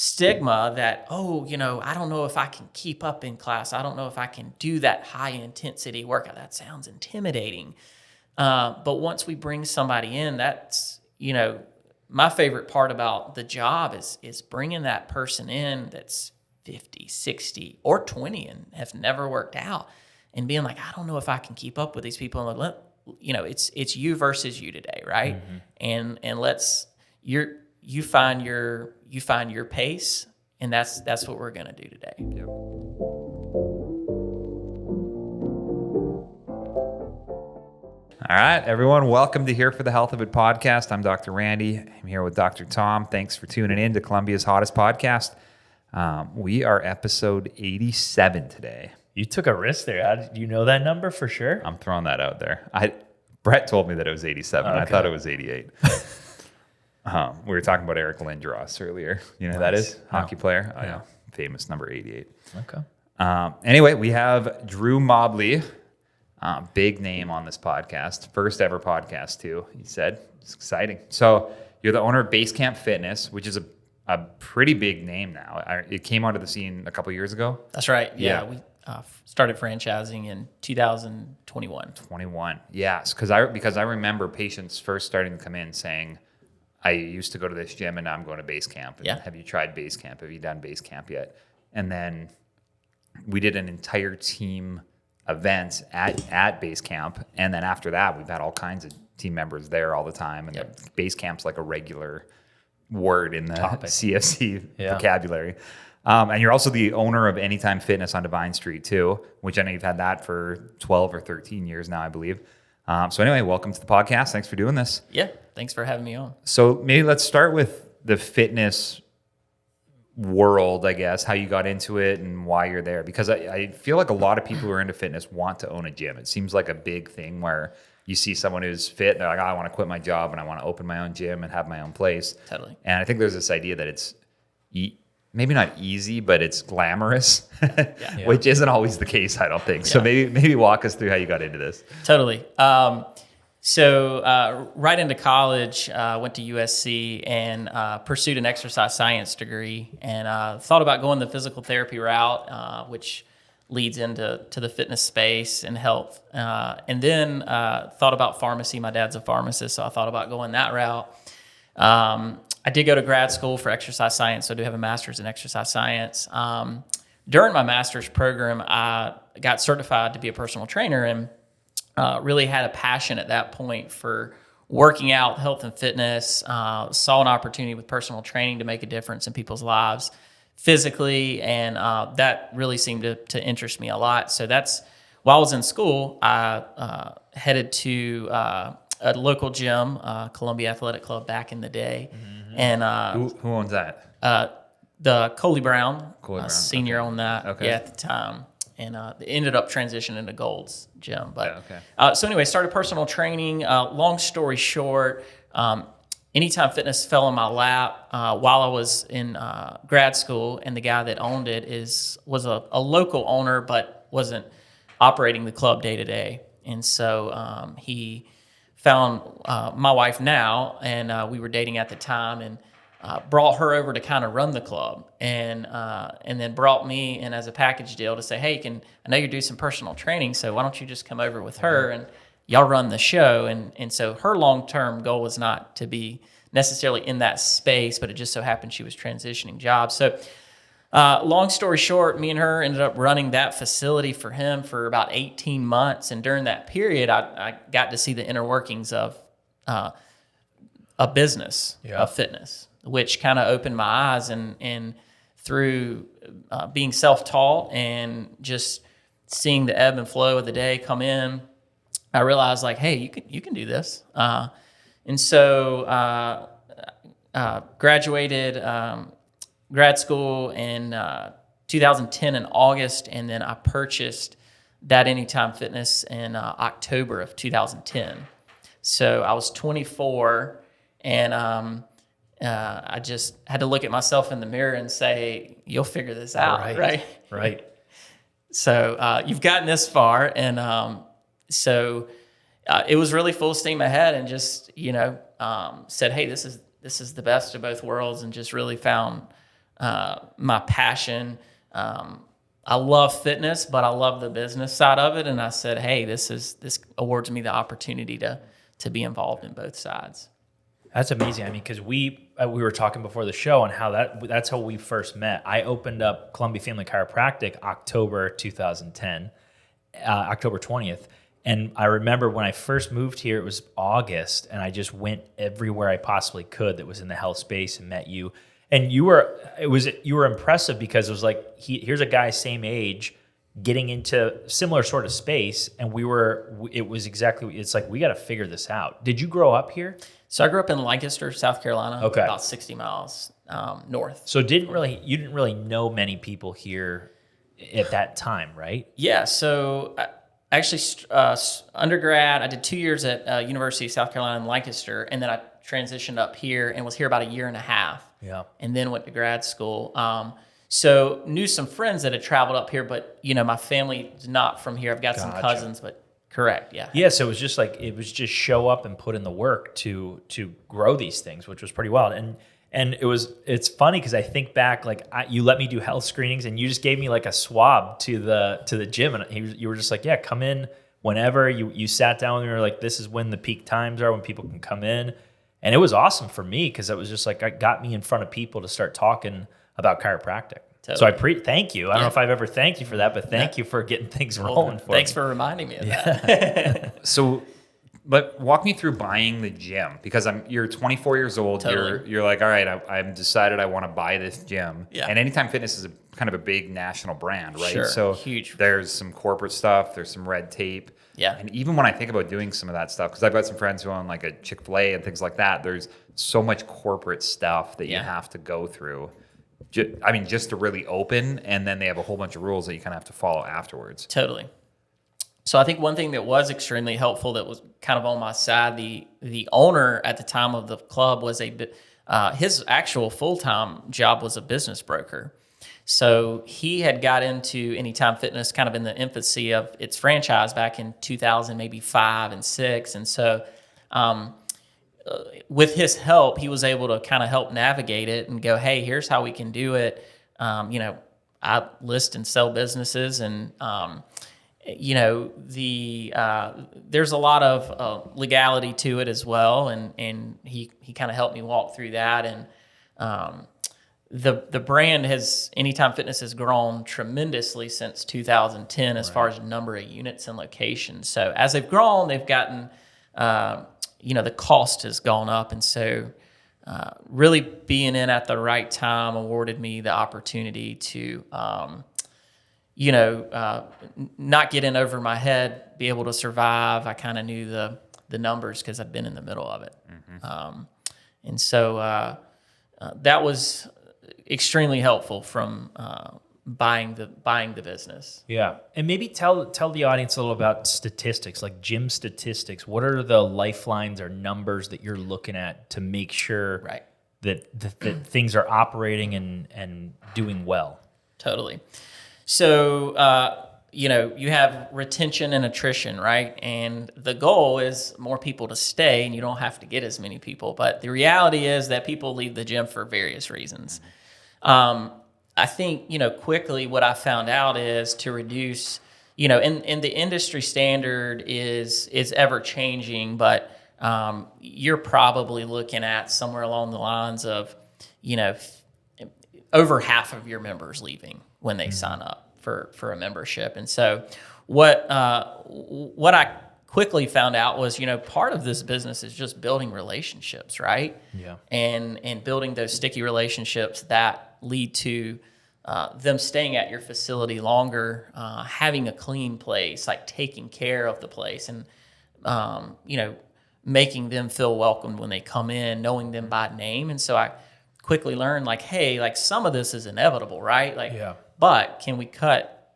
stigma that, I don't know if I can keep up in class. I don't know if I can do that high intensity workout. That sounds intimidating. But once we bring somebody in, that's, my favorite part about the job is bringing that person in that's 50, 60, or 20 and have never worked out and being like, I don't know if I can keep up with these people. And like, it's you versus you today, right? Mm-hmm. And you find your pace, and that's what we're going to do today. Yep. All right, everyone, welcome to Here for the Health of It podcast. I'm Dr. Randy. I'm here with Dr. Tom. Thanks for tuning in to Columbia's hottest podcast. We are episode 87 today. You took a risk there. How did you know that number for sure? I'm throwing that out there. Brett told me that it was 87. Okay. I thought it was 88. We were talking about Eric Lindros earlier. You know who that is? Hockey player. Yeah. Famous number 88. Okay. Anyway, we have Drew Mobley. Big name on this podcast. First ever podcast, too, he said. It's exciting. So you're the owner of Basecamp Fitness, which is a pretty big name now. It came onto the scene a couple of years ago. That's right. Yeah. We started franchising in 2021. 21. Yes, because I remember patients first starting to come in saying, I used to go to this gym and now I'm going to Basecamp. And have you tried Basecamp? Have you done Basecamp yet? And then we did an entire team event at Basecamp. And then after that, we've had all kinds of team members there all the time. And Basecamp's like a regular word in the CFC vocabulary. And you're also the owner of Anytime Fitness on Divine Street too, which I know you've had that for 12 or 13 years now, I believe. So anyway, welcome to the podcast. Thanks for doing this. Yeah, thanks for having me on. So maybe let's start with the fitness world, I guess, how you got into it and why you're there. Because I feel like a lot of people who are into fitness want to own a gym. It seems like a big thing where you see someone who's fit and they're like, I want to quit my job and I want to open my own gym and have my own place. Totally. And I think there's this idea that it's maybe not easy, but it's glamorous, which isn't always the case, I don't think. So maybe walk us through how you got into this. Totally. So right into college, went to USC and pursued an exercise science degree and thought about going the physical therapy route, which leads into the fitness space and health. And then thought about pharmacy. My dad's a pharmacist, so I thought about going that route. I did go to grad school for exercise science, so I do have a master's in exercise science. During my master's program, I got certified to be a personal trainer and really had a passion at that point for working out, health and fitness. Saw an opportunity with personal training to make a difference in people's lives physically, and that really seemed to interest me a lot. So while I was in school, I headed to a local gym, Columbia Athletic Club back in the day. Mm-hmm. And who owns that? The Coley Brown senior owned that at the time. And it ended up transitioning to Gold's gym. But so anyway, started personal training. Long story short, Anytime Fitness fell in my lap while I was in grad school, and the guy that owned it was a local owner, but wasn't operating the club day to day. And so he found my wife now, and we were dating at the time, and brought her over to kind of run the club, and then brought me in as a package deal to say, hey, I know you do some personal training, so why don't you just come over with her and y'all run the show. And so her long-term goal was not to be necessarily in that space, but it just so happened she was transitioning jobs. So long story short, me and her ended up running that facility for him for about 18 months. And during that period, I got to see the inner workings of a business of fitness, which kind of opened my eyes. And through being self-taught and just seeing the ebb and flow of the day come in, I realized, like, hey, you can do this. And so graduated grad school in 2010 in August, and then I purchased that Anytime Fitness in October of 2010. So I was 24, and I just had to look at myself in the mirror and say, you'll figure this out, right? So you've gotten this far, and so it was really full steam ahead, and just said, hey, this is the best of both worlds, and just really found my passion. I love fitness, but I love the business side of it. And I said, hey, this awards me the opportunity to be involved in both sides. That's amazing. I mean, because we were talking before the show on how that's how we first met. I opened up Columbia Family Chiropractic October 2010, October 20th. And I remember when I first moved here, it was August, and I just went everywhere I possibly could that was in the health space and met you. And you were impressive because it was like, here's a guy same age getting into similar sort of space. And it's like, we got to figure this out. Did you grow up here? So I grew up in Lancaster, South Carolina, about 60 miles north. So you didn't really know many people here at that time, right? Yeah. So actually, undergrad, I did 2 years at University of South Carolina in Lancaster, and then I transitioned up here and was here about a year and a half. Yeah. And then went to grad school. So knew some friends that had traveled up here, but my family's not from here. I've got some cousins, but correct, yeah. Yeah, so it was just show up and put in the work to grow these things, which was pretty wild. And it's funny because I think back, like you let me do health screenings and you just gave me like a swab to the gym, and you were just like, yeah, come in whenever. You sat down and you were like, this is when the peak times are when people can come in. And it was awesome for me because it was just like, it got me in front of people to start talking about chiropractic. Totally. So thank you. I don't know if I've ever thanked you for that, but thank you for getting things rolling for me. Thanks for reminding me of that. So, but walk me through buying the gym, because you're 24 years old. Totally. You're like, all right, I'm decided I want to buy this gym. Yeah. And Anytime Fitness is kind of a big national brand, right? Sure. So huge. There's some corporate stuff. There's some red tape. Yeah. And even when I think about doing some of that stuff, because I've got some friends who own like a Chick-fil-A and things like that, there's so much corporate stuff that you have to go through. Just to really open, and then they have a whole bunch of rules that you kind of have to follow afterwards. Totally. So I think one thing that was extremely helpful that was kind of on my side, the owner at the time of the club was his actual full-time job was a business broker. So he had got into Anytime Fitness kind of in the infancy of its franchise back in 2000, maybe 5 and 6. And so with his help, he was able to kind of help navigate it and go, hey, here's how we can do it. I list and sell businesses, and there's a lot of legality to it as well. And he kind of helped me walk through that. And the brand Anytime Fitness has grown tremendously since 2010 as far as number of units and locations. So as they've grown, they've gotten, the cost has gone up. And so really being in at the right time awarded me the opportunity to, not get in over my head, be able to survive. I kind of knew the numbers because I'd been in the middle of it. Mm-hmm. And so that was extremely helpful from buying the business. Yeah. And maybe tell the audience a little about statistics, like gym statistics. What are the lifelines or numbers that you're looking at to make sure that things are operating and doing well? Totally. So, you have retention and attrition, right? And the goal is more people to stay, and you don't have to get as many people. But the reality is that people leave the gym for various reasons. I think, quickly what I found out is to reduce, and the industry standard is ever changing, but you're probably looking at somewhere along the lines of, over half of your members leaving when they sign up for a membership. And so what I quickly found out was, part of this business is just building relationships, right? Yeah. And building those sticky relationships that lead to them staying at your facility longer, having a clean place, like taking care of the place, and making them feel welcomed when they come in, knowing them by name. And so I quickly learned, like, hey, like some of this is inevitable, right? Like, but can we cut,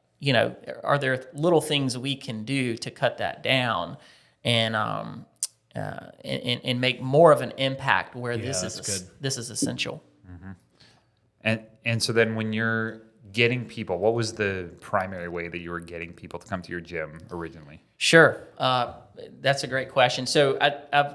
are there little things we can do to cut that down and make more of an impact where this is essential. Mm-hmm. And so then when you're getting people, what was the primary way that you were getting people to come to your gym originally? Sure. That's a great question. So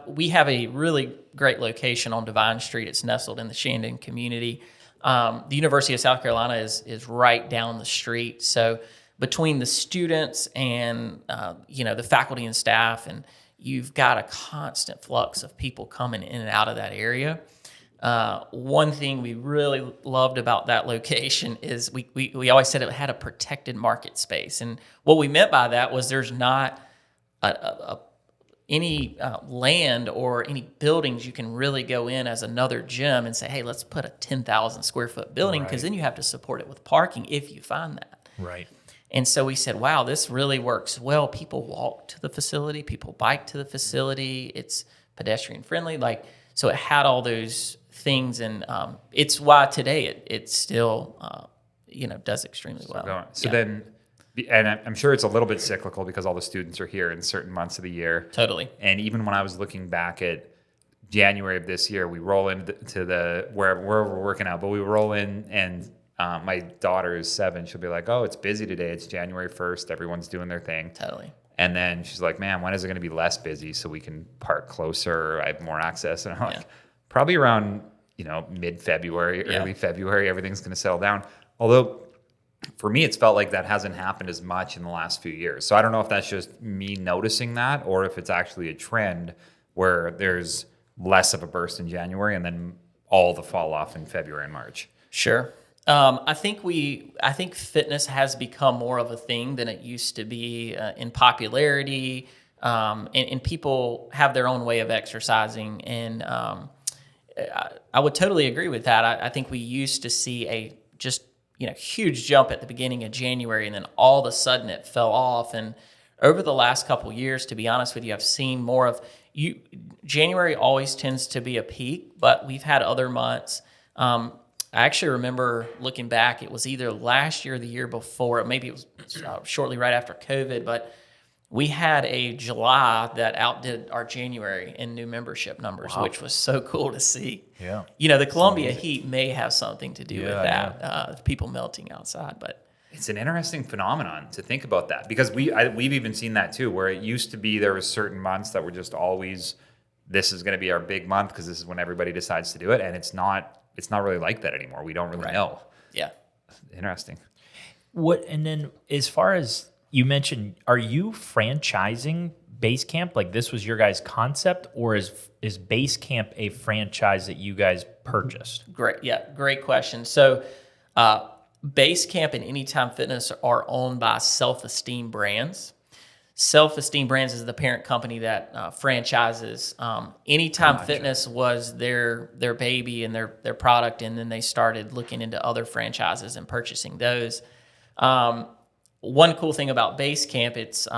we have a really great location on Divine Street. It's nestled in the Shandon community. The University of South Carolina is right down the street. So between the students and, the faculty and staff, and you've got a constant flux of people coming in and out of that area. One thing we really loved about that location is we always said it had a protected market space. And what we meant by that was there's not any land or any buildings you can really go in as another gym and say, hey, let's put a 10,000 square foot building, because then you have to support it with parking if you find that. Right. And so we said, wow, this really works well. People walk to the facility, people bike to the facility. It's pedestrian friendly. So it had all those things, and it's why today it still, does extremely well. So then, and I'm sure it's a little bit cyclical because all the students are here in certain months of the year. Totally. And even when I was looking back at January of this year, we roll into wherever we're working out, but we roll in and my daughter is 7. She'll be like, oh, it's busy today. It's January 1st. Everyone's doing their thing. Totally. And then she's like, man, when is it going to be less busy so we can park closer or I have more access? And I'm like, probably around, mid-February, early February, everything's going to settle down. Although for me, it's felt like that hasn't happened as much in the last few years. So I don't know if that's just me noticing that or if it's actually a trend where there's less of a burst in January and then all the fall off in February and March. Sure. I think fitness has become more of a thing than it used to be in popularity, and people have their own way of exercising. And I would totally agree with that. I think we used to see a huge jump at the beginning of January, and then all of a sudden it fell off. And over the last couple of years, to be honest with you, I've seen more of January always tends to be a peak, but we've had other months. I actually remember looking back, it was either last year or the year before, maybe it was shortly right after COVID, but we had a July that outdid our January in new membership numbers, which was so cool to see. Yeah. The Columbia heat may have something to do with that, people melting outside. But it's an interesting phenomenon to think about that, because we've even seen that too, where it used to be there was certain months that were just always, this is going to be our big month because this is when everybody decides to do it, and it's not really like that anymore. We don't really know. Yeah. Interesting. And then as far as you mentioned, are you franchising Basecamp? Like this was your guys' concept, or is Basecamp a franchise that you guys purchased? Great question. So Basecamp and Anytime Fitness are owned by Self-Esteem Brands. Self-Esteem Brands is the parent company that franchises. Anytime Fitness was their baby and their product, and then they started looking into other franchises and purchasing those. One cool thing about Basecamp, it's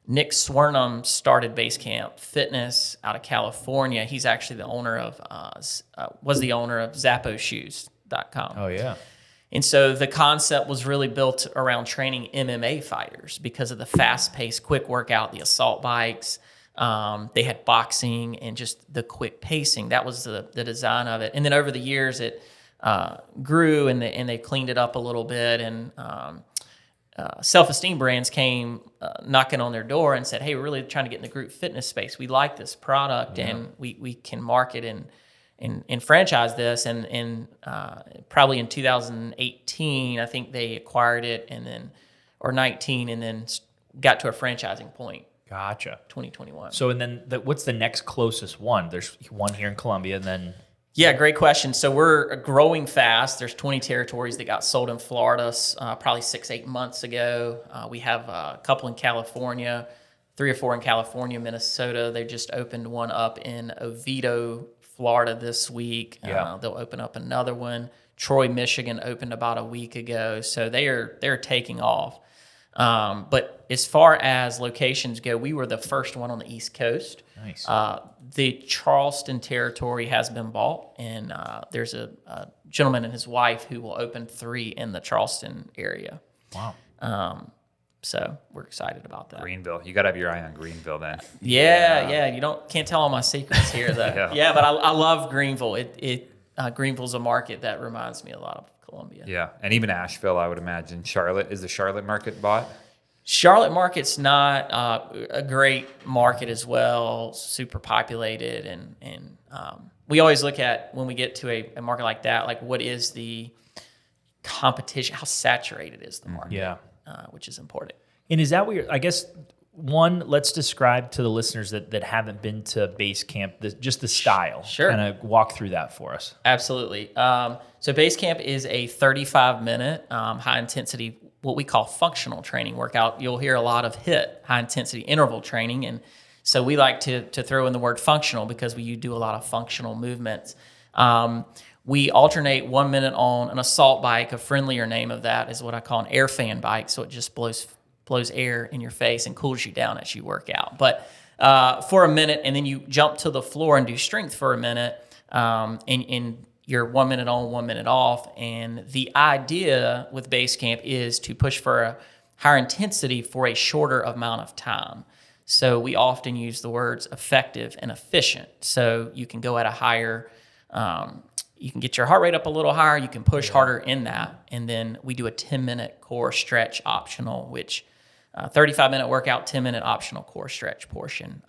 Nick Swernum started Basecamp Fitness out of California. He's actually the owner of ZappoShoes.com. Oh yeah. And so the concept was really built around training MMA fighters because of the fast-paced, quick workout, the assault bikes. They had boxing and just the quick pacing. That was the design of it. And then over the years, it grew and they cleaned it up a little bit. And Self-Esteem Brands came knocking on their door and said, hey, we're really trying to get in the group fitness space. We like this product, and we can market and franchise this, and probably in 2018, I think they acquired it, or 19, and then got to a franchising point. Gotcha. 2021. So, and then what's the next closest one? There's one here in Columbia, and then... Yeah, great question. So we're growing fast. There's 20 territories that got sold in Florida probably 6-8 months ago. We have a couple in California, 3 or 4 in California, Minnesota. They just opened one up in Oviedo, Florida this week. They'll open up another one. Troy, Michigan opened about a week ago. So they're taking off. But as far as locations go, we were the first one on the East Coast. Nice. The Charleston territory has been bought, and there's a gentleman and his wife who will open 3 in the Charleston area. Wow. So we're excited about that. Greenville. You got to have your eye on Greenville then. Yeah. You can't tell all my secrets here though. But I love Greenville. Greenville's a market that reminds me a lot of Columbia. Yeah, and even Asheville, I would imagine. Charlotte, is the Charlotte market bought? Charlotte market's not a great market as well, super populated, and we always look at when we get to a market like that, like what is the competition, how saturated is the market, which is important. And is that what I guess, one, let's describe to the listeners that haven't been to Basecamp, just the style. Sure. Kind of walk through that for us. Absolutely. So Basecamp is a 35-minute high-intensity, what we call functional training workout. You'll hear a lot of HIIT, high-intensity interval training, and so we like to throw in the word functional because we do a lot of functional movements. We alternate 1 minute on an assault bike. A friendlier name of that is what I call an air fan bike, so it just blows air in your face and cools you down as you work out. But for a minute, and then you jump to the floor and do strength for a minute, and you're 1 minute on, 1 minute off. And the idea with Basecamp is to push for a higher intensity for a shorter amount of time. So we often use the words effective and efficient. So you can go at a higher, you can get your heart rate up a little higher, you can push harder in that. And then we do a 10-minute core stretch optional, which 35-minute workout, 10-minute optional core stretch portion.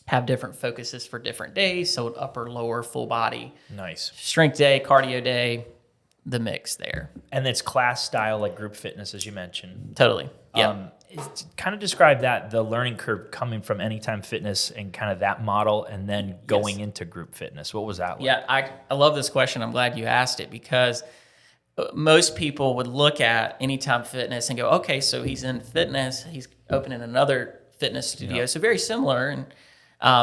Have different focuses for different days. So upper, lower, full body. Nice. Strength day, cardio day, the mix there. And it's class style, like group fitness, as you mentioned. Totally. Yeah. Kind of describe that, the learning curve coming from Anytime Fitness and kind of that model and then going into group fitness. What was that like? Yeah, I love this question. I'm glad you asked it because most people would look at Anytime Fitness and go, okay, so he's in fitness, he's opening another fitness studio. So very similar, and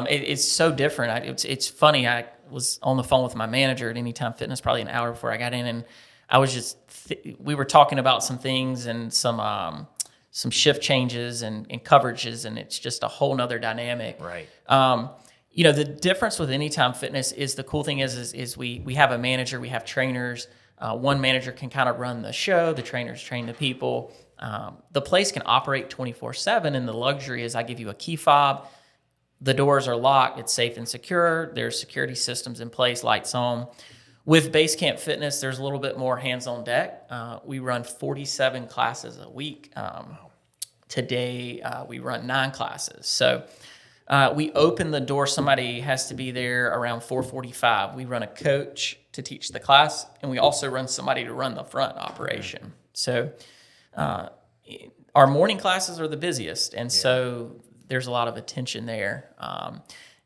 it's so different. It's funny. I was on the phone with my manager at Anytime Fitness probably an hour before I got in, and I was just we were talking about some things and some shift changes and coverages, and it's just a whole nother dynamic. Right. The difference with Anytime Fitness is the cool thing is we have a manager, we have trainers. One manager can kind of run the show, the trainers train the people. The place can operate 24/7, and the luxury is I give you a key fob. The doors are locked, it's safe and secure. There's security systems in place, lights on. With Basecamp Fitness, there's a little bit more hands on deck. We run 47 classes a week. Today, we run 9 classes. So we open the door. Somebody has to be there around 4:45. We run a coach to teach the class, and we also run somebody to run the front operation. So our morning classes are the busiest, and so there's a lot of attention there.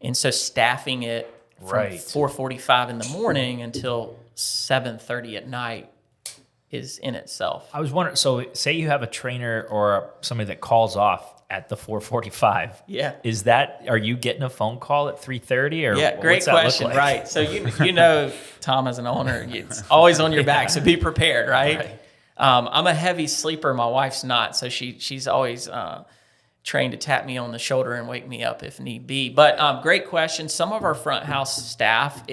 And so staffing it from 4:45 in the morning until 7:30 at night is in itself. I was wondering, so say you have a trainer or somebody that calls off at the 4:45. Yeah. Are you getting a phone call at 3:30 or yeah, great question. Like? Right. So you know, Tom, as an owner, it's always on your back. So be prepared, right? I'm a heavy sleeper. My wife's not. So she's always trained to tap me on the shoulder and wake me up if need be. But great question. Some of our front house staff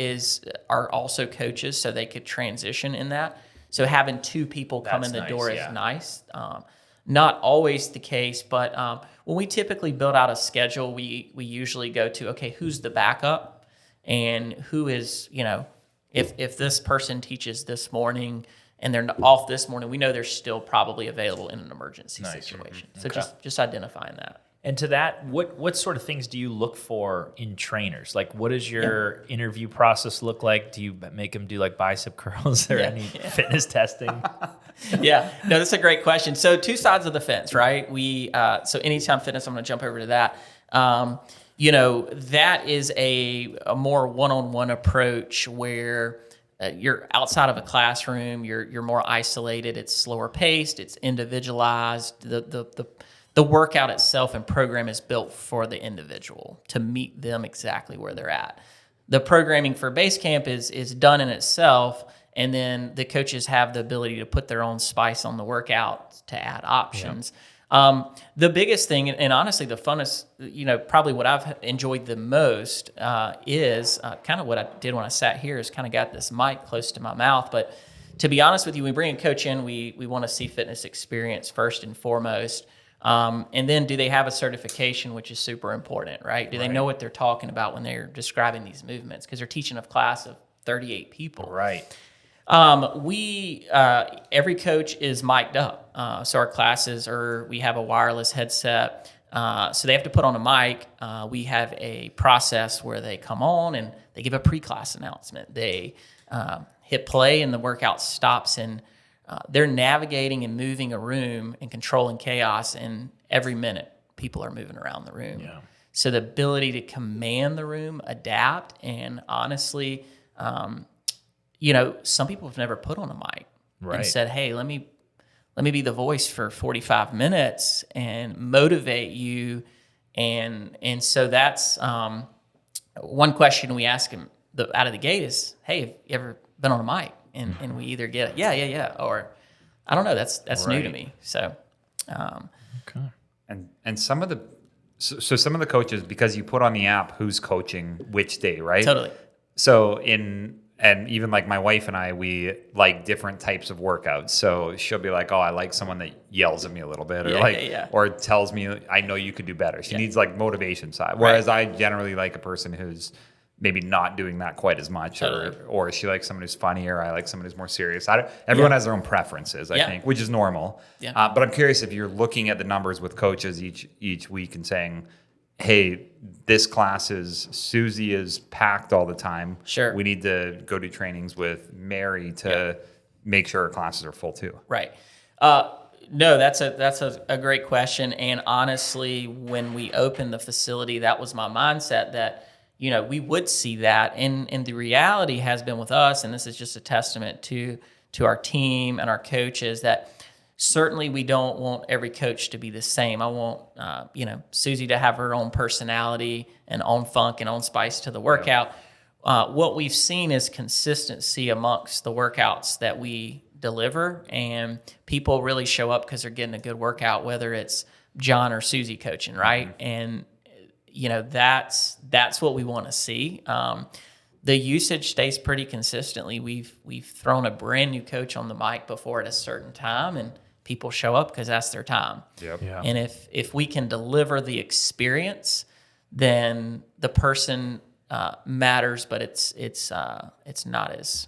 are also coaches, so they could transition in that. So having 2 people come in the door is nice. Not always the case, but when we typically build out a schedule, we usually go to, okay, who's the backup and who is, if this person teaches this morning and they're off this morning, we know they're still probably available in an emergency situation. So just identifying that. And to that, what sort of things do you look for in trainers? Like, what does your interview process look like? Do you make them do like bicep curls or any fitness testing? No, that's a great question. So 2 sides of the fence, right? So Anytime Fitness, I'm going to jump over to that. That is a more one-on-one approach where you're outside of a classroom, you're more isolated, it's slower paced, it's individualized. The workout itself and program is built for the individual to meet them exactly where they're at. The programming for Basecamp is done in itself, and then the coaches have the ability to put their own spice on the workout to add options. The biggest thing, and honestly the funnest, probably what I've enjoyed the most is kind of what I did when I sat here is kind of got this mic close to my mouth. But to be honest with you, we bring a coach in, we want to see fitness experience first and foremost. And then do they have a certification, which is super important, right? Do they know what they're talking about when they're describing these movements? Because they're teaching a class of 38 people. Right. Every coach is mic'd up. So our classes we have a wireless headset. So they have to put on a mic. We have a process where they come on and they give a pre-class announcement. They hit play and the workout stops, and they're navigating and moving a room and controlling chaos, and every minute people are moving around the room. Yeah. So the ability to command the room, adapt, and honestly, some people have never put on a mic and said, hey, let me be the voice for 45 minutes and motivate you. And so that's one question we ask them out of the gate is, hey, have you ever been on a mic? And we either get, yeah, or I don't know, that's new to me. So, okay. And some of the coaches, because you put on the app who's coaching which day, right? Totally. So and even like my wife and I, we like different types of workouts. So she'll be like, oh, I like someone that yells at me a little bit, or or tells me, I know you could do better. She needs like motivation side. Whereas I generally like a person who's maybe not doing that quite as much, or she likes someone who's funnier. I like someone who's more serious. Everyone has their own preferences, I think, which is normal. Yeah. But I'm curious if you're looking at the numbers with coaches each week and saying, hey, this class Susie is packed all the time. Sure. We need to go do trainings with Mary to make sure our classes are full too. Right. No, that's a great question. And honestly, when we opened the facility, that was my mindset that, we would see that. And the reality has been with us, and this is just a testament to our team and our coaches, that certainly we don't want every coach to be the same. I want, Susie to have her own personality and own funk and own spice to the workout. What we've seen is consistency amongst the workouts that we deliver, and people really show up because they're getting a good workout, whether it's John or Susie coaching, right? Mm-hmm. And that's what we want to see. The usage stays pretty consistently. We've thrown a brand new coach on the mic before at a certain time, and people show up because that's their time. Yep. Yeah. And if we can deliver the experience, then the person matters, but it's not as,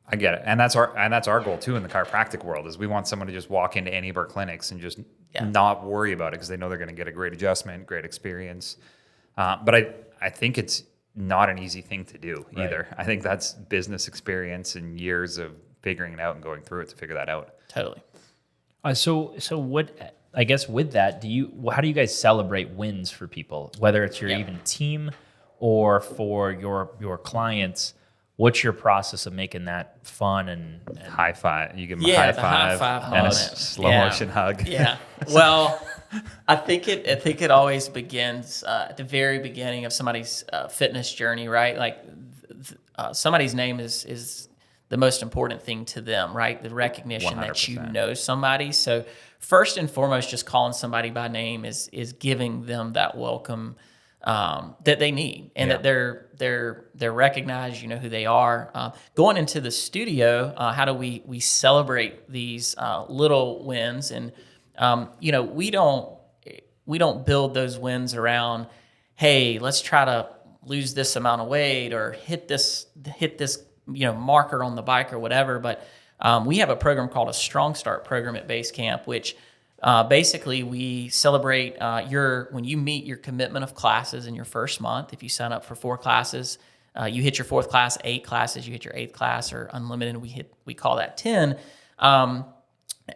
I get it, and that's our goal too in the chiropractic world, is we want someone to just walk into any of our clinics and just not worry about it because they know they're going to get a great adjustment, great experience. But I think it's not an easy thing to do either. I think that's business experience and years of figuring it out and going through it to figure that out. Totally. So what, I guess with that, how do you guys celebrate wins for people, whether it's your even team or for your clients? What's your process of making that fun and high five? You give them a high five and a slow motion hug. Yeah. Well, I think it always begins at the very beginning of somebody's fitness journey, right? Like somebody's name is the most important thing to them, right? The recognition 100%. That you know somebody. So first and foremost, just calling somebody by name is giving them that welcome that they need, and that they're recognized. You know who they are. Going into the studio, how do we celebrate these little wins? And we don't build those wins around, hey, let's try to lose this amount of weight or hit this marker on the bike or whatever. But we have a program called a Strong Start program at Basecamp, which basically we celebrate when you meet your commitment of classes in your first month. If you sign up for 4 classes, you hit your 4th class, 8 classes, you hit your 8th class, or unlimited, we call that 10.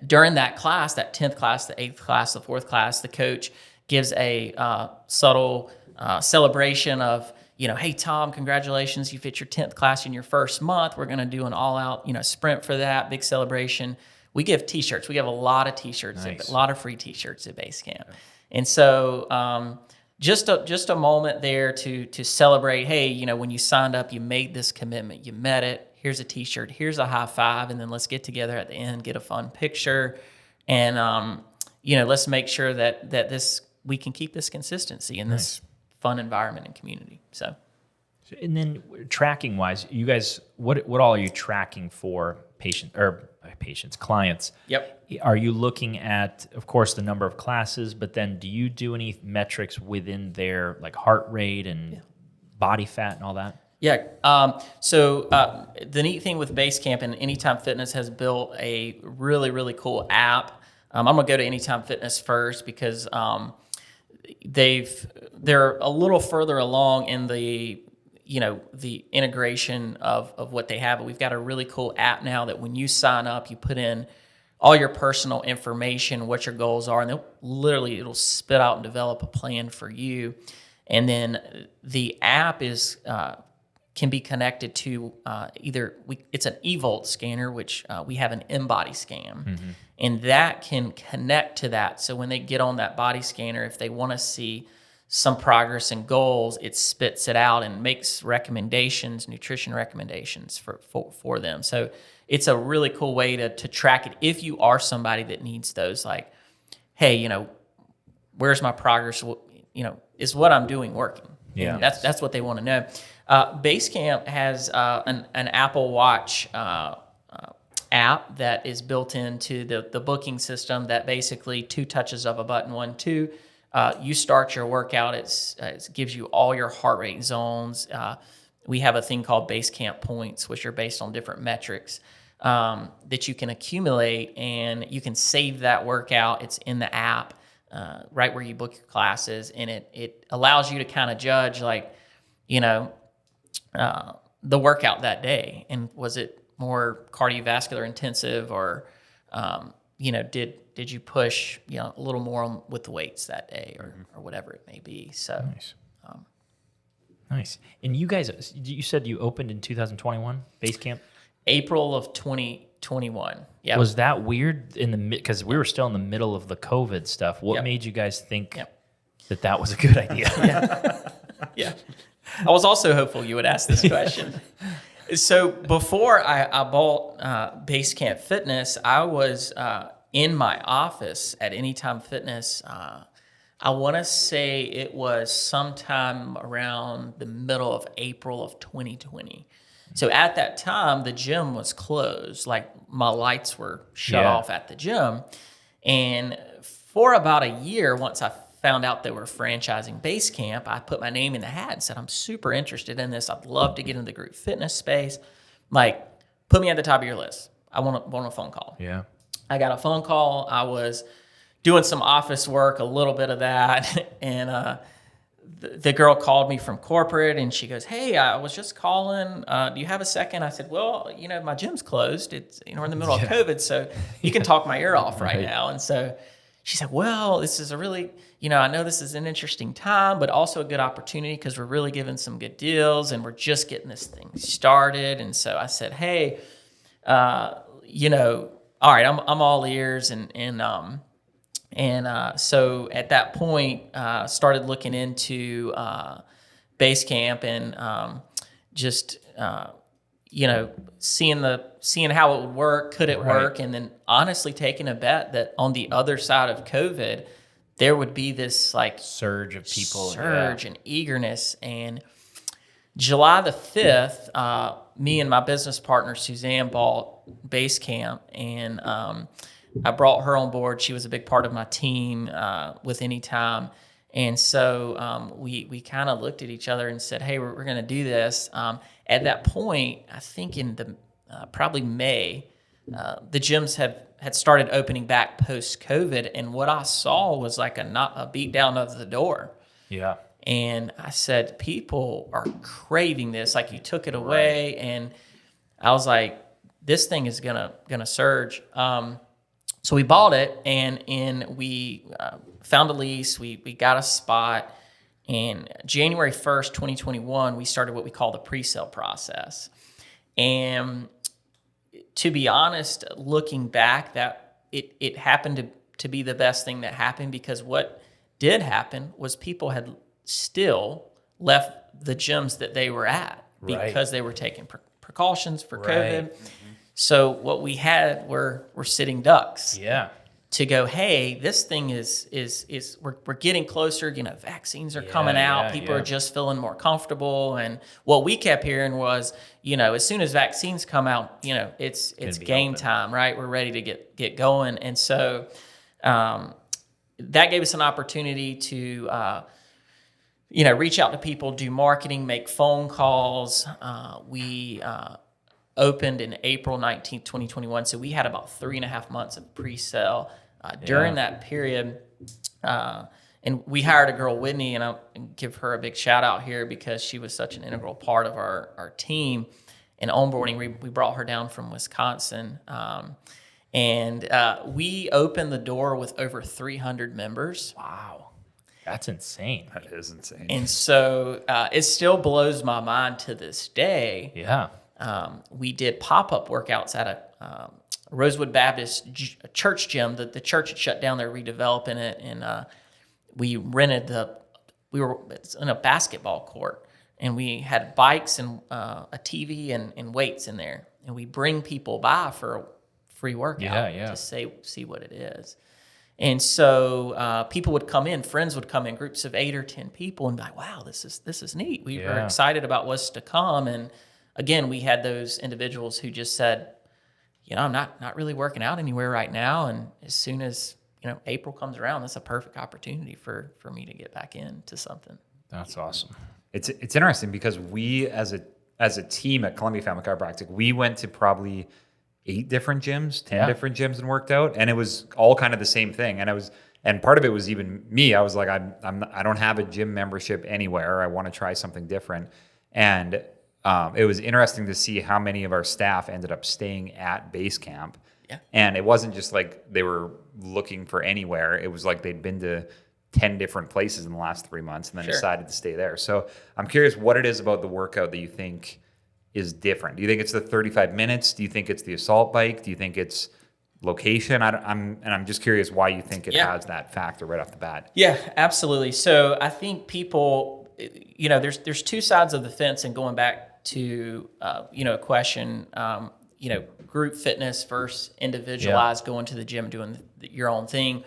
During that class, that 10th class, the 8th class, the 4th class, the coach gives a subtle celebration of, hey, Tom, congratulations, you've hit your 10th class in your first month. We're going to do an all-out, sprint for that, big celebration. We give T-shirts. We have a lot of T-shirts, nice. A lot of free T-shirts at Basecamp. And so just a moment there to celebrate, hey, when you signed up, you made this commitment, you met it. Here's a T-shirt, here's a high five, and then let's get together at the end, get a fun picture, and let's make sure that we can keep this consistency in this fun environment and community. So, and then tracking wise, you guys, what all are you tracking for clients? Yep. Are you looking at, of course, the number of classes, but then do you do any metrics within their like heart rate and body fat and all that? Yeah. So the neat thing with Basecamp and Anytime Fitness has built a really, really cool app I'm going to go to Anytime Fitness first because they're a little further along in the integration of what they have. But we've got a really cool app now that when you sign up, you put in all your personal information, what your goals are, and it'll spit out and develop a plan for you. And then the app can be connected to it's an eVolt scanner, which we have an InBody scan, and that can connect to that. So when they get on that body scanner, if they want to see some progress and goals, it spits it out and makes recommendations, nutrition recommendations for them. So it's a really cool way to track it if you are somebody that needs those, like, hey, where's my progress? Is what I'm doing working? Yeah, and that's what they want to know. Basecamp has an Apple Watch app that is built into the booking system that basically 2 touches of a button, 1, 2. You start your workout. It gives you all your heart rate zones. We have a thing called Basecamp points, which are based on different metrics that you can accumulate, and you can save that workout. It's in the app right where you book your classes, and it allows you to kind of judge, like, the workout that day, and was it more cardiovascular intensive, or did you push a little more with the weights that day, or whatever it may be. So nice. Nice. And you guys, you said you opened in 2021, Basecamp? April of 2021. Yeah. Was that weird because we were still in the middle of the COVID stuff? What made you guys think that was a good idea? Yeah. I was also hopeful you would ask this question. So before I bought Basecamp Fitness, I was in my office at Anytime Fitness. I want to say it was sometime around the middle of April of 2020. So at that time, the gym was closed. Like, my lights were shut off at the gym. And for about a year, once I found out they were franchising Basecamp, I put my name in the hat and said, I'm super interested in this. I'd love to get into the group fitness space. Like, put me at the top of your list. I want a phone call. Yeah. I got a phone call. I was doing some office work, a little bit of that. And the girl called me from corporate, and she goes, hey, I was just calling. Do you have a second? I said, well, my gym's closed. It's, we're in the middle of COVID, so you can talk my ear off right now. And so she said, well, this is a really, I know this is an interesting time, but also a good opportunity because we're really giving some good deals and we're just getting this thing started. And so I said, hey, all right, I'm all ears. So at that point, started looking into Basecamp and just seeing how it would work, could it work, and then honestly taking a bet that on the other side of COVID, there would be this like surge of people, and eagerness. And July the 5th, me and my business partner Suzanne bought Basecamp, and I brought her on board. She was a big part of my team with Anytime. And so we kind of looked at each other and said, hey, we're going to do this. At that point, I think in the probably May, the gyms had started opening back post-COVID. And what I saw was like a beat down of the door. Yeah. And I said, people are craving this. Like, you took it away. And I was like, this thing is gonna surge. So we bought it, and we found a lease. We got a spot. And January 1st, 2021, we started what we call the pre-sale process. And to be honest, looking back, that it happened to be the best thing that happened, because what did happen was people had still left the gyms that they were at because they were taking precautions for COVID. Mm-hmm. So what we had were sitting ducks. Yeah. To go, hey, this thing is we're getting closer. Vaccines are coming out. People are just feeling more comfortable. And what we kept hearing was, as soon as vaccines come out, it's game time, right? We're ready to get going. And so that gave us an opportunity to reach out to people, do marketing, make phone calls. We opened in April 19th, 2021. So we had about 3.5 months of pre-sale. During that period, and we hired a girl, Whitney, and I'll give her a big shout out here because she was such an integral part of our team. And onboarding, we brought her down from Wisconsin. And we opened the door with over 300 members. Wow. That's insane. That is insane. And so it still blows my mind to this day. Yeah. We did pop-up workouts at a Rosewood Baptist church gym. The church had shut down. They're redeveloping it. And we rented it's in a basketball court. And we had bikes and a TV and weights in there. And we bring people by for a free workout to see what it is. And so people would come in, friends would come in, groups of 8 or 10 people, and be like, wow, this is neat. We were excited about what's to come. And again, we had those individuals who just said, I'm not really working out anywhere right now. And as soon as, April comes around, that's a perfect opportunity for me to get back into something. That's awesome. It's interesting because we as a team at Columbia Family Chiropractic, we went to probably 8 different gyms, 10 different gyms and worked out. And it was all kind of the same thing. And part of it was even me. I was like, I don't have a gym membership anywhere. I want to try something different. And it was interesting to see how many of our staff ended up staying at Basecamp. Yeah. And it wasn't just like they were looking for anywhere. It was like they'd been to 10 different places in the last 3 months and then decided to stay there. So I'm curious what it is about the workout that you think is different. Do you think it's the 35 minutes? Do you think it's the assault bike? Do you think it's location? I'm just curious why you think it has that factor right off the bat. Yeah, absolutely. So I think people, there's 2 sides of the fence, and going back to, a question, group fitness versus individualized, going to the gym, doing your own thing.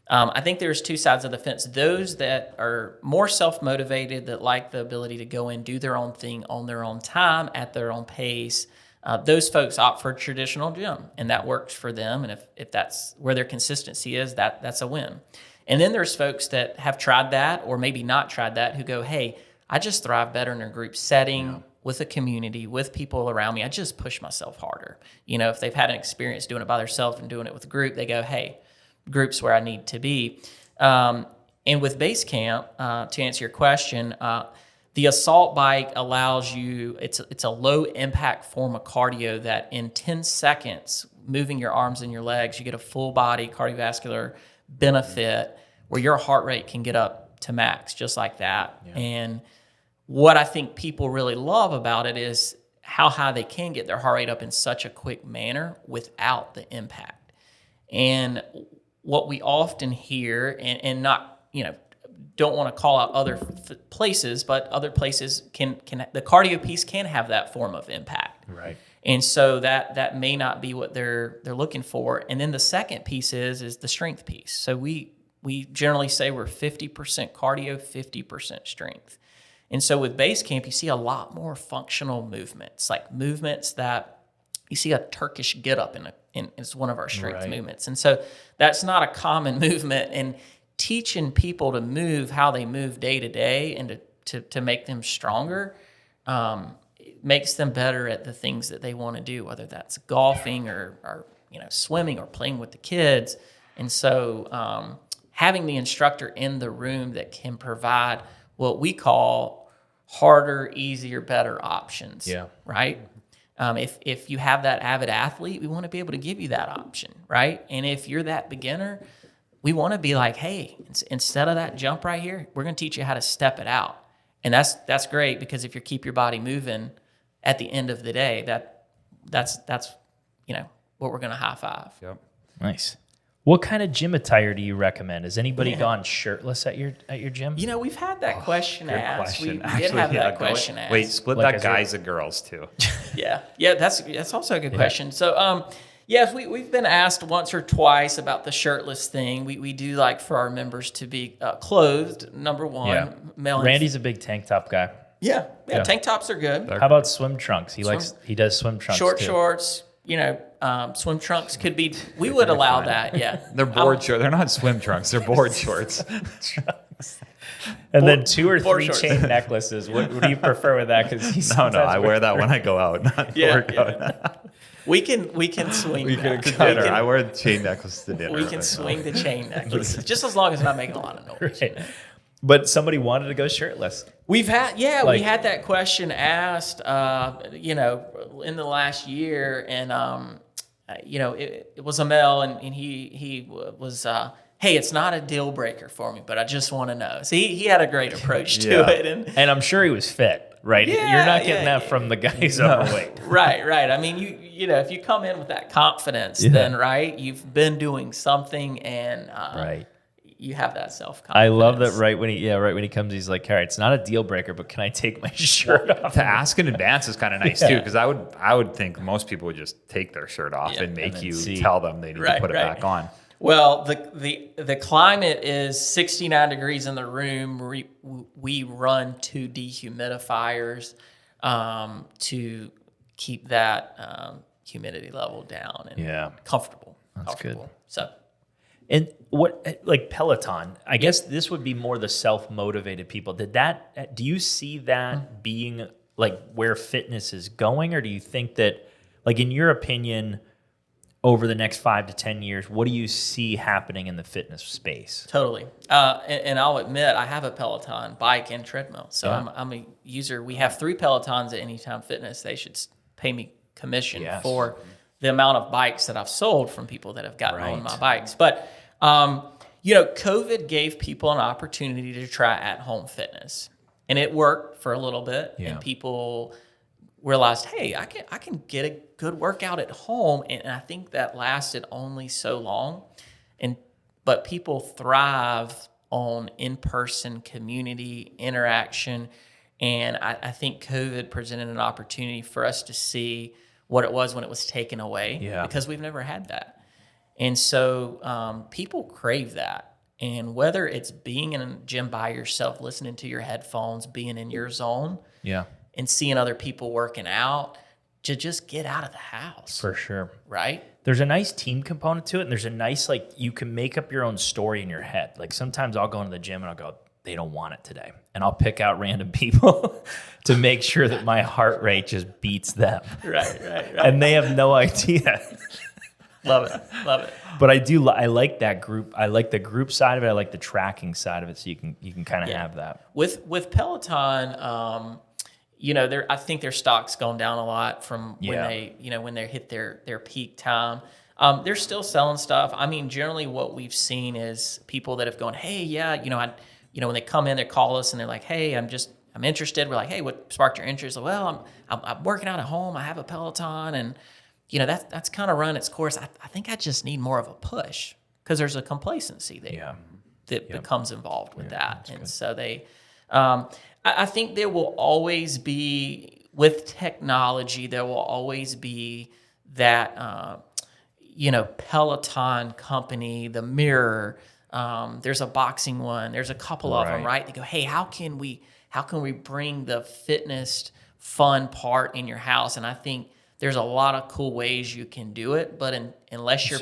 I think there's 2 sides of the fence. Those that are more self-motivated, that like the ability to go in, do their own thing on their own time, at their own pace, those folks opt for a traditional gym, and that works for them. And if that's where their consistency is, that's a win. And then there's folks that have tried that or maybe not tried that who go, hey, I just thrive better in a group setting, with a community, with people around me. I just push myself harder. If they've had an experience doing it by themselves and doing it with a group, they go, hey, group's where I need to be. And with Basecamp, to answer your question, the assault bike allows you, it's a low impact form of cardio that in 10 seconds, moving your arms and your legs, you get a full body cardiovascular benefit where your heart rate can get up to max just like that. Yeah. And what I think people really love about it is how high they can get their heart rate up in such a quick manner without the impact. And what we often hear, and not, don't want to call out other places, but other places can the cardio piece can have that form of impact. Right. And so that may not be what they're looking for. And then the second piece is the strength piece. So we generally say we're 50% cardio, 50% strength. And so with Basecamp, you see a lot more functional movements, like movements that you see a Turkish get up in it's one of our strength movements. And so that's not a common movement. And teaching people to move how they move day to day and to make them stronger makes them better at the things that they want to do, whether that's golfing or swimming or playing with the kids. And so having the instructor in the room that can provide what we call harder, easier, better options. Yeah. Right. If you have that avid athlete, we want to be able to give you that option, right? And if you're that beginner, we want to be like, hey, instead of that jump right here, we're going to teach you how to step it out. And that's great, because if you keep your body moving at the end of the day, that's what we're going to high five. Yep. Nice. What kind of gym attire do you recommend? Has anybody gone shirtless at your gym? We've had that question asked. We did have that question asked. Wait, split like that guys and girls too. Yeah, that's also a good question. So, yes, we've been asked once or twice about the shirtless thing. We do like for our members to be clothed. Number one, male. Randy's a big tank top guy. Yeah. Tank tops are good. How about swim trunks? He does swim trunks. Short shorts. Swim trunks could be. We would allow that. Yeah, they're board shorts. They're not swim trunks. They're board shorts. And then 2 or 3 chain necklaces. What do you prefer with that? Because no, I wear that when I go out, not work out. We can swing. I wear the chain necklace to dinner. We can swing the chain necklace just as long as I'm not making a lot of noise. Right. But somebody wanted to go shirtless. We had that question asked, in the last year, and it was a male, and he was, hey, it's not a deal breaker for me, but I just want to know. So he had a great approach to it, and I'm sure he was fit. Right, you're not getting that from the guy who's overweight. Right. I mean, if you come in with that confidence, then you've been doing something, and you have that self-confidence. I love that. Right when he comes, he's like, "All right, it's not a deal breaker, but can I take my shirt off?" To ask in advance is kind of nice too, because I would think most people would just take their shirt off and make you tell them they need to put it back on. Well, the climate is 69 degrees in the room. We run 2 dehumidifiers to keep that humidity level down and comfortable. That's good. So, and what like Peloton? I guess this would be more the self-motivated people. Do you see that being like where fitness is going, or do you think that, like, in your opinion, over the next 5 to 10 years, what do you see happening in the fitness space? Totally. And I'll admit, I have a Peloton bike and treadmill. So I'm a user. We have 3 Pelotons at Anytime Fitness. They should pay me commission for the amount of bikes that I've sold from people that have gotten on my bikes. But, COVID gave people an opportunity to try at-home fitness. And it worked for a little bit. And people realized, hey, I can get a good workout at home, and I think that lasted only so long. But people thrive on in-person community interaction, and I think COVID presented an opportunity for us to see what it was when it was taken away, because we've never had that. And so people crave that. And whether it's being in a gym by yourself, listening to your headphones, being in your zone, and seeing other people working out, to just get out of the house. For sure. Right? There's a nice team component to it, and there's a nice, like, you can make up your own story in your head. Like, sometimes I'll go into the gym and I'll go, they don't want it today. And I'll pick out random people to make sure that my heart rate just beats them. Right. And they have no idea. Love it. But I like that group. I like the group side of it. I like the tracking side of it, so you can kind of have that. With Peloton, I think their stock's gone down a lot from when they hit their peak time. They're still selling stuff. I mean, generally what we've seen is people that have gone, hey, when they come in, they call us and they're like, hey, I'm interested. We're like, hey, what sparked your interest? Like, well, I'm working out at home. I have a Peloton, and that's kind of run its course. I think I just need more of a push, because there's a complacency there that becomes involved with that. And so they, I think there will always be, with technology, there will always be that, Peloton company, the Mirror. There's a boxing one. There's a couple of them, right? They go, hey, how can we bring the fitness fun part in your house? And I think there's a lot of cool ways you can do it, but unless you're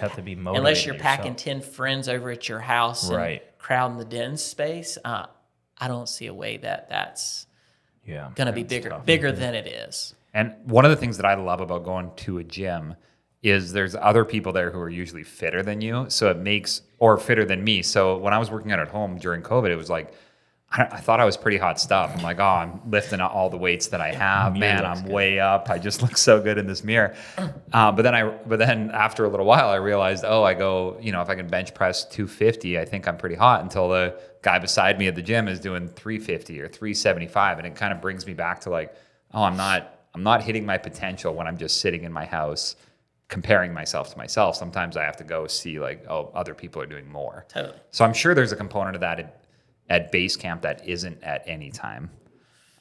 packing 10 friends over at your house and crowding the den space, I don't see a way that's going to be bigger than it is. And one of the things that I love about going to a gym is there's other people there who are usually fitter than you, or fitter than me. So when I was working out at home during COVID, it was like, I thought I was pretty hot stuff. I'm like, I'm lifting all the weights that I have. Man, I'm way up. I just look so good in this mirror. But then after a little while, I realized, I go, if I can bench press 250, I think I'm pretty hot, until the guy beside me at the gym is doing 350 or 375. And it kind of brings me back to like, I'm not hitting my potential when I'm just sitting in my house comparing myself to myself. Sometimes I have to go see like, other people are doing more. Totally. So I'm sure there's a component of that at Basecamp that isn't at Anytime.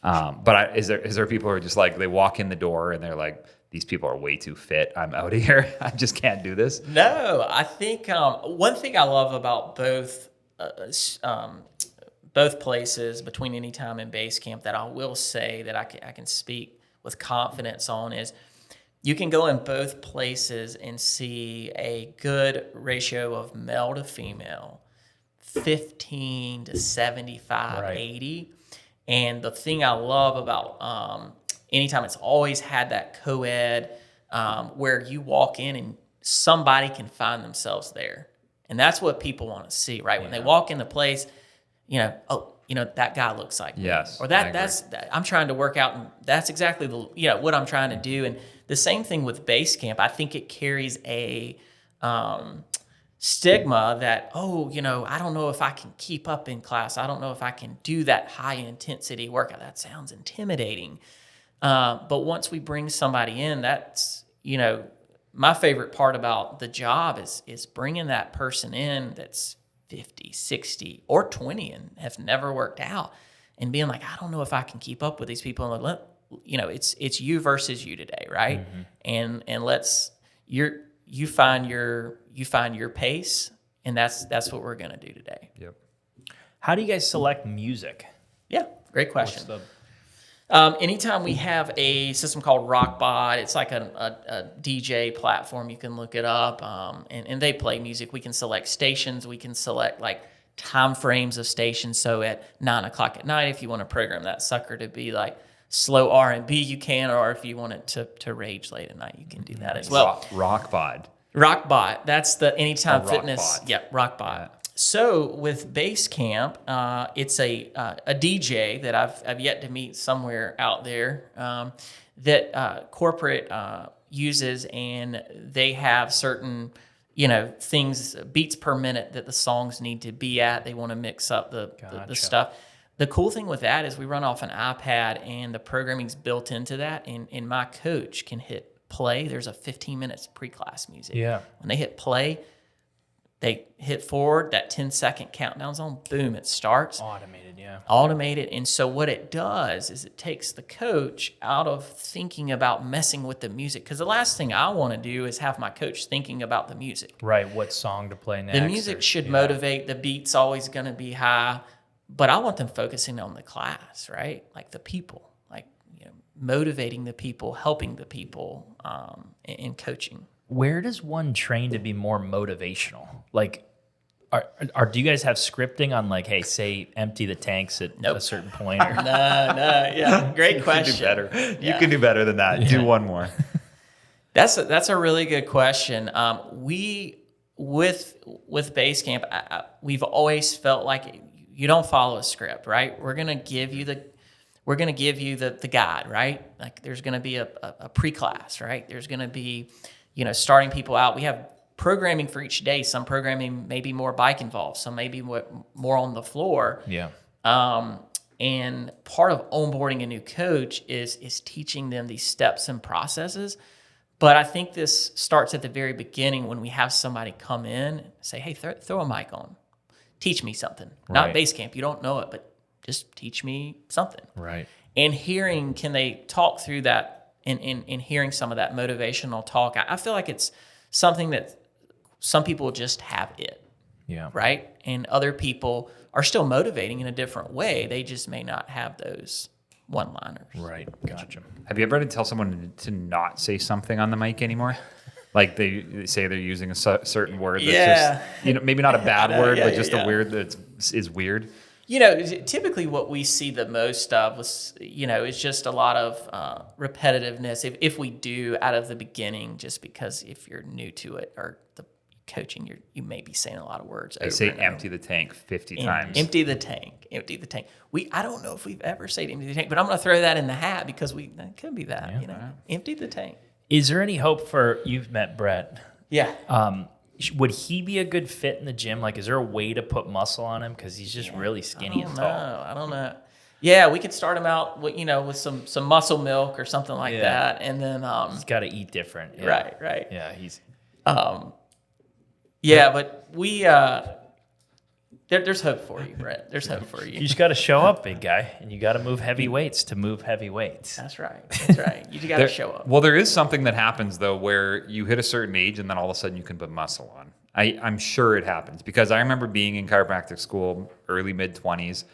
But is there people who are just like, they walk in the door and they're like, these people are way too fit. I'm out of here. I just can't do this. No, I think one thing I love about both places, between Anytime and Basecamp, that I will say that I can speak with confidence on, is you can go in both places and see a good ratio of male to female, 15 to 75, 80. And the thing I love about Anytime, it's always had that co-ed where you walk in and somebody can find themselves there. And that's what people want to see, right? When they walk in the place, that guy looks like me. Or I'm trying to work out, and that's exactly what I'm trying to do. And the same thing with Basecamp. I think it carries a stigma that, I don't know if I can keep up in class. I don't know if I can do that high intensity workout. That sounds intimidating. But once we bring somebody in, that's, my favorite part about the job is bringing that person in that's 50, 60, or 20 and have never worked out, and being like, I don't know if I can keep up with these people. And it's you versus you today, right? Mm-hmm. And you find your pace, and that's what we're gonna do today. Yep. How do you guys select music? Yeah, great question. Anytime we have a system called Rockbot, it's like a DJ platform. You can look it up, and they play music. We can select stations. We can select like time frames of stations. So at 9 o'clock at night, if you want to program that sucker to be like slow R&B, you can, or if you want it to rage late at night, you can do that as well. Rockbot. That's the Anytime Fitness. Rockbot. Yeah, Rockbot. Yeah. So with Basecamp, it's a DJ that I've yet to meet somewhere out there that corporate uses, and they have certain things, beats per minute that the songs need to be at. They want to mix up the stuff. The cool thing with that is we run off an iPad, and the programming's built into that, and my coach can hit play. There's a 15 minutes pre-class music. Yeah. When they hit play, they hit forward, that 10-second countdown's on, boom, it starts. Automated. And so what it does is it takes the coach out of thinking about messing with the music. Because the last thing I want to do is have my coach thinking about the music. Right, what song to play next. The music should motivate. The beat's always going to be high. But I want them focusing on the class, right? Like the people, like motivating the people, helping the people, and coaching. Where does one train to be more motivational? Like, do you guys have scripting on like, hey, say empty the tanks at a certain point? Or? No, yeah, great question. You can do better. You can do better than that. Yeah. Do one more. That's a really good question. We with Basecamp, we've always felt like you don't follow a script, right? We're gonna give you the guide, right? Like there's gonna be a pre-class, right? There's gonna be starting people out. We have programming for each day. Some programming may be more bike involved. Some may be more on the floor. Yeah. And part of onboarding a new coach is teaching them these steps and processes. But I think this starts at the very beginning when we have somebody come in and say, hey, throw a mic on. Teach me something. Right. Not Basecamp. You don't know it, but just teach me something. Right. And can they talk through that? In hearing some of that motivational talk, I feel like it's something that some people just have it, right? And other people are still motivating in a different way. They just may not have those one-liners. Right, gotcha. Have you ever had to tell someone to not say something on the mic anymore? Like they say they're using a certain word that's just, maybe not a bad word, but just a word that is weird. Typically what we see the most of is just a lot of repetitiveness if we do out of the beginning, just because if you're new to it or the coaching, you may be saying a lot of words. I say empty the tank 50 times. Empty the tank. I don't know if we've ever said empty the tank, but I'm going to throw that in the hat because that could be that, empty the tank. Is there any hope you've met Brett? Yeah. Would he be a good fit in the gym? Like, is there a way to put muscle on him? Because he's just really skinny and tall. I don't know. Yeah, we could start him out with some muscle milk or something like that, and then he's got to eat different. Yeah. Right. Yeah, he's. But we there's hope for you, Brett. There's hope for you. You just got to show up, big guy, and you got to move heavy weights to move heavy weights. That's right. You just got to show up. Well, there is something that happens though, where you hit a certain age, and then all of a sudden you can put muscle on. I'm sure it happens because I remember being in chiropractic school, early mid-20s,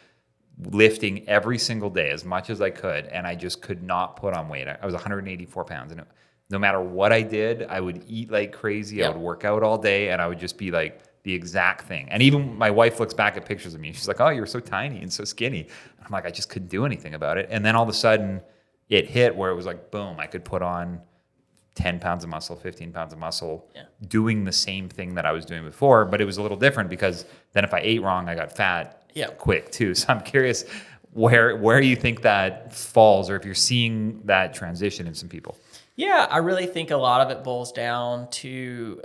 lifting every single day as much as I could, and I just could not put on weight. I was 184 pounds, and no matter what I did, I would eat like crazy. I would work out all day, and I would just be like the exact thing. And even my wife looks back at pictures of me. She's like, oh, you're so tiny and so skinny. And I'm like, I just couldn't do anything about it. And then all of a sudden it hit where it was like, boom, I could put on 10 pounds of muscle, 15 pounds of muscle, doing the same thing that I was doing before, but it was a little different because then if I ate wrong, I got fat quick too. So I'm curious where you think that falls, or if you're seeing that transition in some people. Yeah, I really think a lot of it boils down to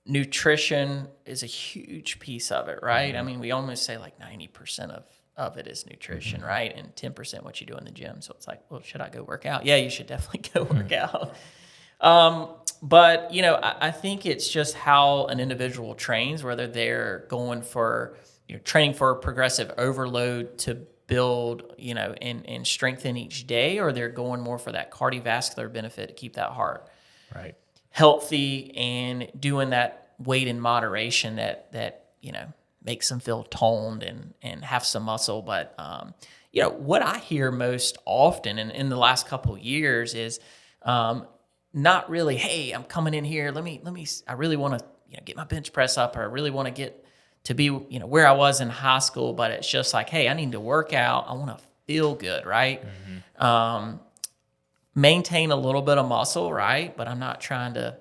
nutrition is a huge piece of it, right? I mean, we almost say like 90% of it is nutrition, right? And 10% what you do in the gym. So it's like, well, should I go work out? Yeah, you should definitely go work out. But, I think it's just how an individual trains, whether they're going for, training for progressive overload to build, and strengthen each day, or they're going more for that cardiovascular benefit to keep that heart healthy and doing that weight in moderation that makes them feel toned and have some muscle. But, what I hear most often in the last couple of years is not really, hey, I'm coming in here. I really want to, get my bench press up, or I really want to get to be, where I was in high school. But it's just like, hey, I need to work out. I want to feel good, right? Maintain a little bit of muscle, right? But I'm not trying to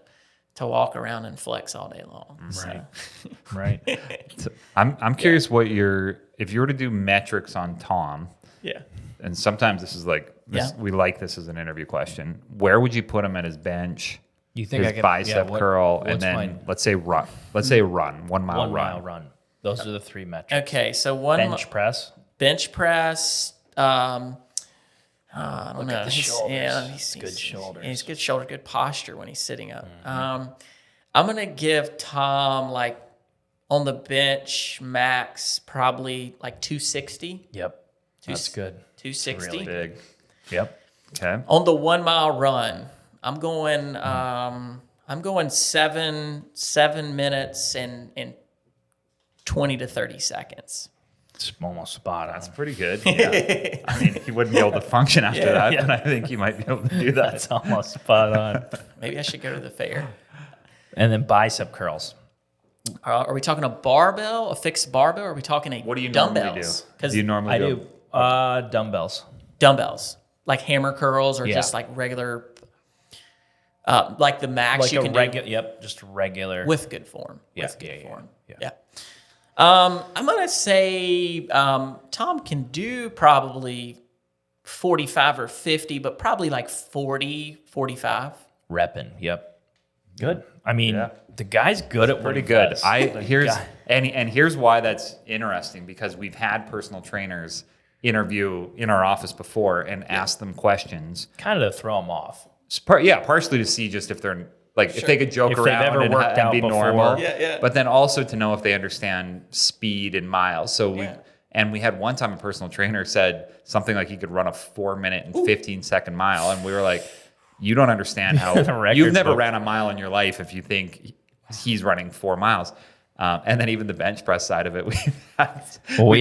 walk around and flex all day long. Right. So. Right. So I'm curious if you were to do metrics on Tom. Yeah. And sometimes this is like, we like this as an interview question. Where would you put him at his bench? You think his bicep curl, and then let's say run. Let's say run, 1 mile run. 1 mile run. Those are the 3 metrics. Okay, so bench press. Bench press. I don't Look know. at the shoulders. Yeah, he's good shoulders. He's good shoulder, good posture when he's sitting up. I'm gonna give Tom like on the bench max probably like 260. Yep, that's good. 260. Really big. Yep. Okay. On the 1 mile run, I'm going 7 minutes and 20 to 30 seconds. It's almost spot on. That's pretty good. Yeah. I mean, he wouldn't be able to function after that, but I think he might be able to do that. That's almost spot on. Maybe I should go to the fair. And then bicep curls. Are we talking a barbell, a fixed barbell, or are we talking What do you dumbbells? normally do? Do you normally do dumbbells. Dumbbells, like hammer curls, or just like regular, like the max Like you can do. Yep, just regular. With good form. Yeah, With good form. yeah. I'm going to say Tom can do probably 45 or 50, but probably like 40, 45. Repping, yep. Good. I mean, the guy's good at what he good. does. Here's why that's interesting, because we've had personal trainers interview in our office before and ask them questions. Kind of to throw them off. Partially to see just if they're like if they could joke around and be normal. But then also to know if they understand speed and miles. So we had one time a personal trainer said something like he could run a 4 minute and 15-second mile, and we were like, you don't understand how you've never ran a mile in your life if you think he's running 4 miles. And then even the bench press side of it, we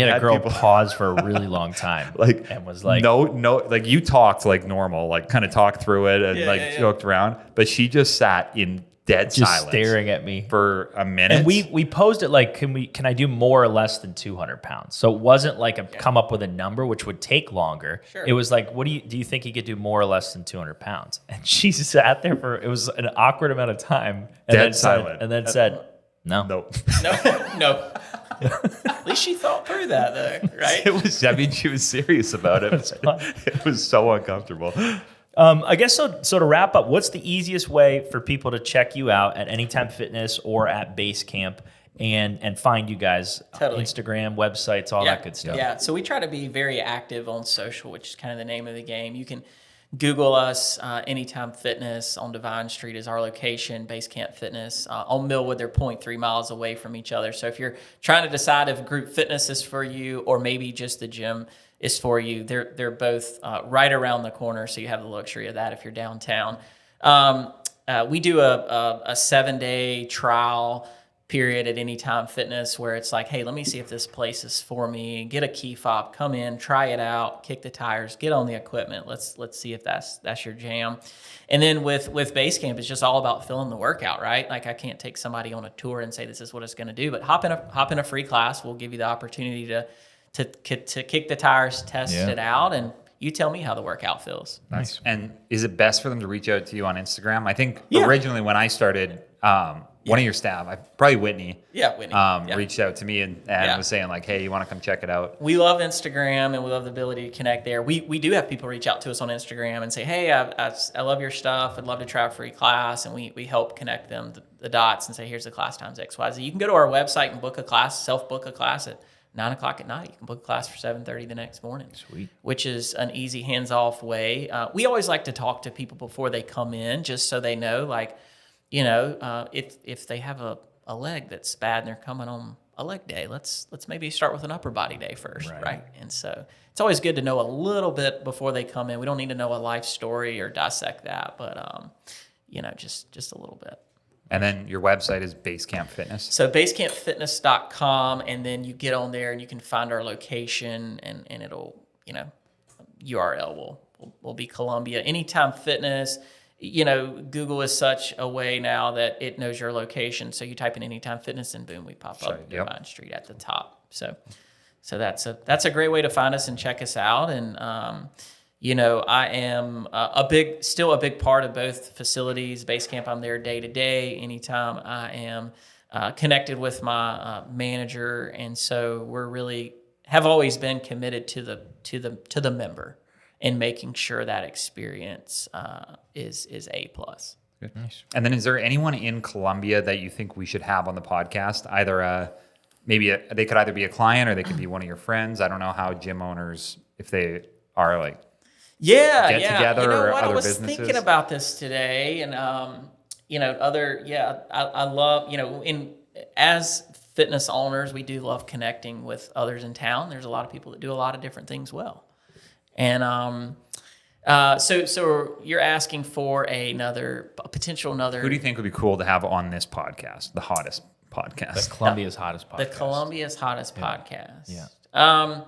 had a girl pause for a really long time, and was like, no, like you talked like normal, like kind of talked through it and joked around, but she just sat in dead silence, staring at me for a minute. And we posed it like, can I do more or less than 200 pounds? So it wasn't like come up with a number, which would take longer. Sure. It was like, do you think he could do more or less than 200 pounds? And she sat there it was an awkward amount of time, and dead silent, and then said, No. Nope. No. At least she thought through that, though, right? She was serious about it. It was so uncomfortable. I guess so to wrap up, what's the easiest way for people to check you out at Anytime Fitness or at Basecamp and find you guys? Totally. Instagram, websites, all that good stuff. Yeah, so we try to be very active on social, which is kind of the name of the game. You can Google us, Anytime Fitness on Divine Street is our location, Basecamp Fitness. On Millwood, they're 0.3 miles away from each other. So if you're trying to decide if group fitness is for you or maybe just the gym is for you, they're both right around the corner, so you have the luxury of that if you're downtown. We do a 7-day trial period at Anytime Fitness where it's like, hey, let me see if this place is for me. Get a key fob, come in, try it out, kick the tires, get on the equipment. Let's see if that's your jam. And then with Basecamp, it's just all about filling the workout, right? Like I can't take somebody on a tour and say this is what it's going to do, but hop in a free class. We'll give you the opportunity to kick the tires, test it out, and you tell me how the workout feels. Nice. And is it best for them to reach out to you on Instagram? I think originally when I started, one of your staff, probably Whitney, reached out to me and was saying like, hey, you want to come check it out? We love Instagram and we love the ability to connect there. We do have people reach out to us on Instagram and say, hey, I love your stuff. I'd love to try a free class. And we help connect them the dots and say, here's the class times XYZ. You can go to our website and book a class, self-book a class at 9 o'clock at night. You can book a class for 7:30 the next morning. Sweet. Which is an easy hands-off way. We always like to talk to people before they come in just so they know, like, if they have a leg that's bad and they're coming on a leg day, let's maybe start with an upper body day first, right? And so it's always good to know a little bit before they come in. We don't need to know a life story or dissect that, but just a little bit. And then your website is Basecamp Fitness. So basecampfitness.com, and then you get on there and you can find our location, and it'll, URL will be Columbia. Anytime Fitness. Google is such a way now that it knows your location. So you type in Anytime Fitness and boom, we pop up Vine Street at the top. So that's a great way to find us and check us out. And, I am still a big part of both facilities. Basecamp, I'm there day to day. Anytime I am connected with my manager. And so we're really have always been committed to the member and making sure that experience is A+. Good. Nice. And then is there anyone in Columbia that you think we should have on the podcast? Either they could either be a client or they could be one of your friends. I don't know how gym owners, if they are like get together or other businesses. I was thinking about this today, and I love, as fitness owners, we do love connecting with others in town. There's a lot of people that do a lot of different things well. And so you're asking for another potential. Who do you think would be cool to have on this podcast? The hottest podcast. The Columbia's hottest podcast. The Columbia's hottest podcast. Yeah.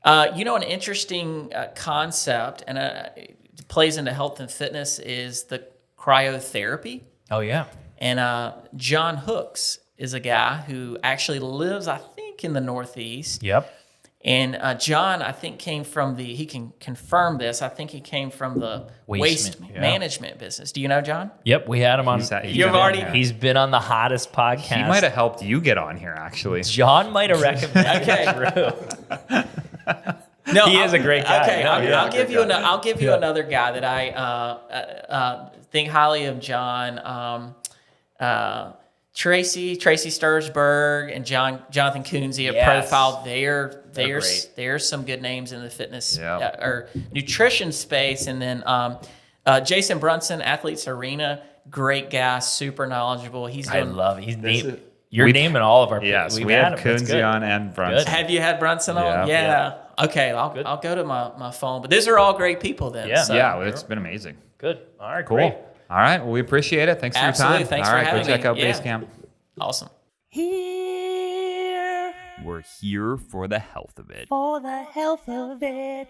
An interesting concept, and it plays into health and fitness, is the cryotherapy. Oh yeah. And John Hooks is a guy who actually lives, I think, in the Northeast. Yep. And John, I think, he can confirm this, I think he came from the waste management business. Do you know John? Yep, we had him on. He's been on the hottest podcast. He might have helped you get on here, actually. John might have recommended No, he is a great guy. Okay, I'll give you another guy that I think highly of. John. Tracy Stursberg and Jonathan Coonsey have profiled there's some good names in the fitness or nutrition space. And then Jason Brunson, Athletes Arena, great guy, super knowledgeable. You're naming all of our people. Yes, we had Coonsey on and Brunson. Have you had Brunson on? Yeah. Okay, I'll go to my phone. But these are all great people then. Yeah, it's been amazing. Good. All right, cool. Great. All right, well, we appreciate it. Thanks for your time. Thanks for having me. Go check out Basecamp. Awesome. We're here for the health of it. For the health of it.